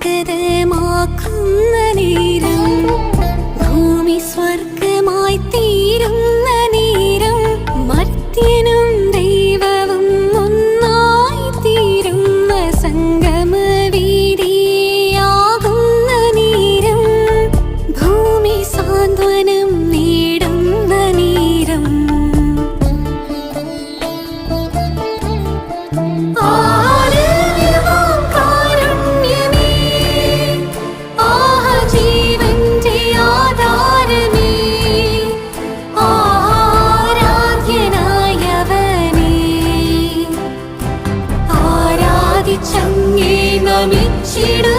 ഗദ്ഗദമാക്കുന്ന നേരം, ഭൂമി സ്വർഗമായി തീരുന്ന നേരം, മർത്യനും ദൈവവും ഒന്നായി തീരുന്ന സംഗമവേദിയാകുന്ന നേരം, ഭൂമി സാന്ത്വനം നേടുന്ന നേരം, നമിച്ചിടും